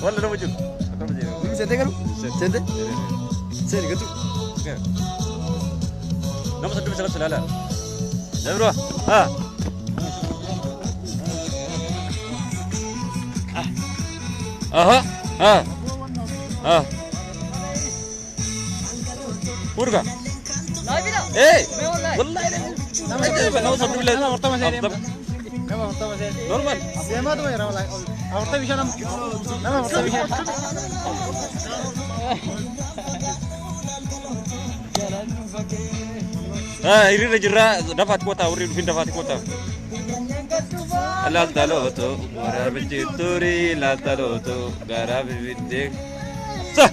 ولا انا موجود سنتي قالوا سنتي سنتي قلت نمط الدم سلام سلالة نمرة ها اها ها ها ورقة لا بلا ايه والله والله نمط الدم انا مرتبه سيدي انا مرتبه سيدي نورمال يا ما تغير والله مرتبه مش انا مرتبه مش يريد جرا دفعت كوتا وريد فين دفعت كوتا لا تلوتو ورا بجيتوري لا تلوتو غرا بيدك صح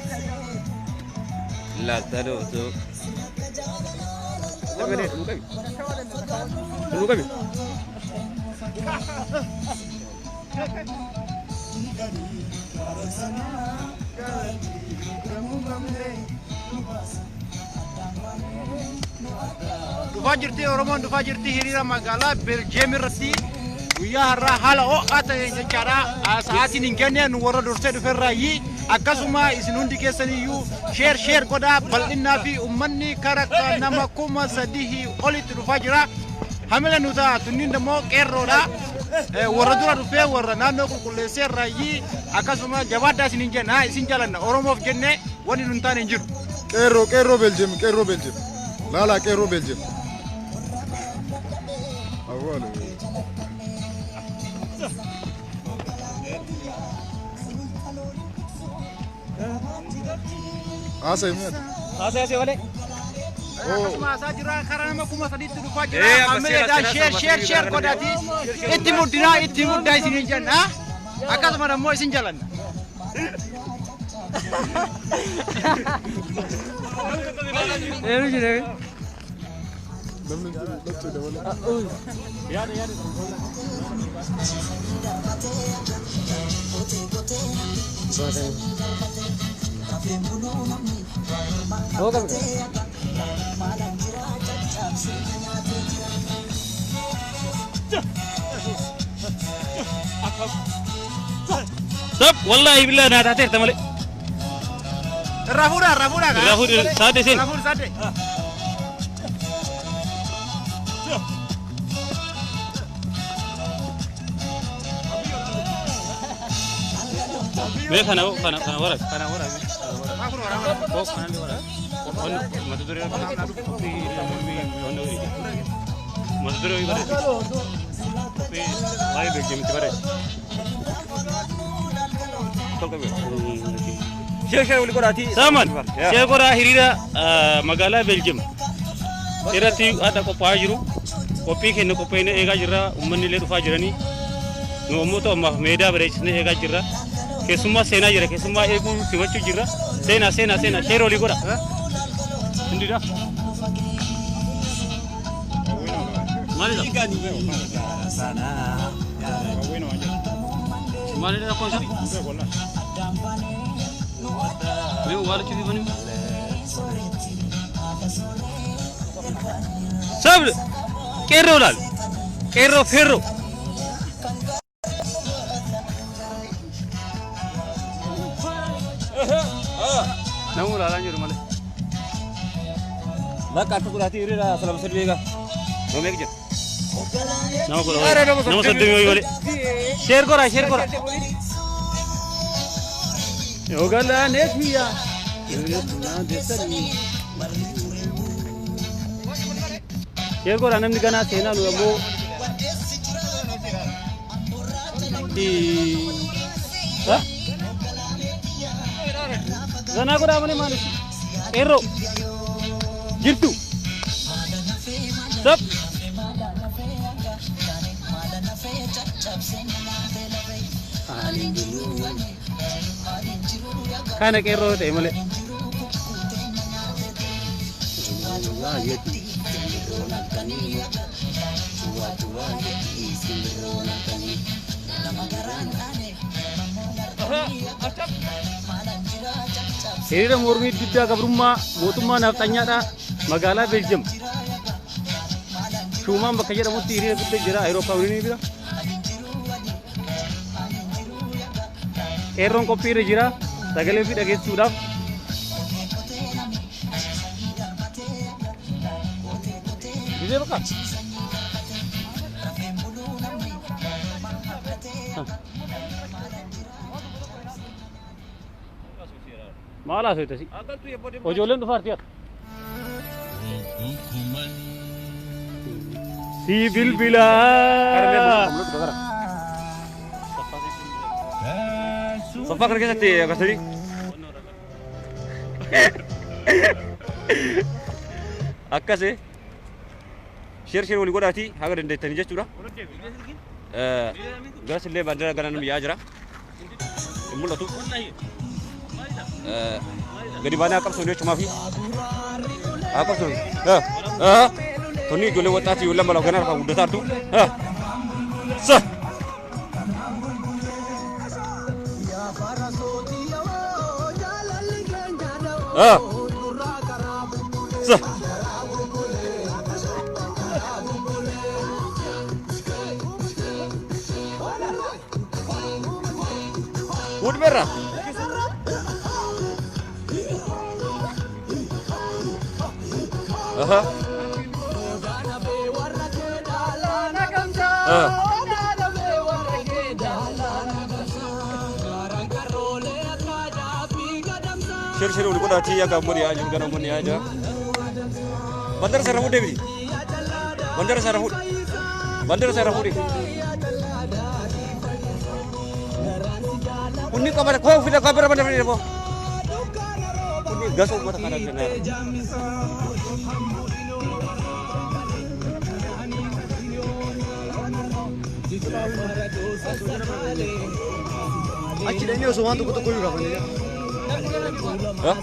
لا تلوتو تلوكبي دفاجرتي أورومان دفاجرتي هيرا مقالة بالجيم الرتي ويا هرا حالا أو أتا جارا ساعتين إنجنيا نورا درسة دفرّاي أكاسوما إسنون ديكسني يو شير كودا بل إننا في أمني كاركا نما كوما سديه أولي دفاجرا hamela nuta tuninda mo kerroda waradura rufe warana no kulle serrayi akasuma jabada sininje na sinjalana oromof jenne woni nuntane njir Kerro Belgium la Kerro Belgium awalo ase wale akasuma sajira karama kuma saditu dufajira hamela da share kodati itimudda sininje na akasuma da mo sinjalana ايه جري طب والله بالله انا تعترف تملي Rafura سادة سين Rafur sate بيه خنا ورق فوق خنا ورق ما تدري ما تدري في هاي بيجي متبرد Share wali korati سامان شيكورا هيريرا مقالة بلجيم إرتي هذا كوباجرو كوبي كأنه كوبينه إيجا جرا ومني ليه تفاجرني نوموتو مهمدا بريشنه إيجا جرا كسمة سينا جرا كسمة إيجو كيوتشو جرا سينا شير wali kora سنديرا مالي ده كونسي Meu wala ci bani Sabre Kerro lal Kerro ferro Namu lala nyuru male La kartu kurati ire la salam servega No meg je Namu kora Namu sadde mi wale Share kora Yogala nefiya Share kora namni gana sena nu amo Ha Gana kora amane manis Erro Jirtu Sab Kana kerro te male Hiriira mormii diddaa gabrummaa mootummaa nafxanyaadha magaalaa Beeljiyeem. Shuumaan bakka jedhamutti hiriira guddaa jira Awurooppaa waliin bira. qeerroon qophiirra jira sagalee fi dhageessuudhaaf. Biyya bakka. Maal haasawite si? Ijoolleen dhufaarti ati. Si bilbilaa. Sofa kerja sakti ya kasih. Akka sih. Share wali godati haga dandeettani jechuudha. Garas illee bandara ganaan biyyaa jira. Mul'atu. Gadi baanee qabsoon jechuumaa fi qabsoon. Tonni ijoollee waxaati yoo lama ganaan kan guddataartu. Sa. Sa. Wood merah. Aha. Share udah kuda cia gambar ya juga nomor ni aja. Bandar Sarahud deh, Bandar Sarahud, Bandar Sarahud. Uni kabar kau tidak kabar bandar ni apa? Uni gas umat kanan kanan. Akhirnya ini usuhan tu kutu kuyu kapan ya? Hah?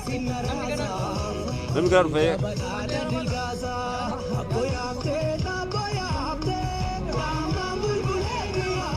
Nampak kan, Pak?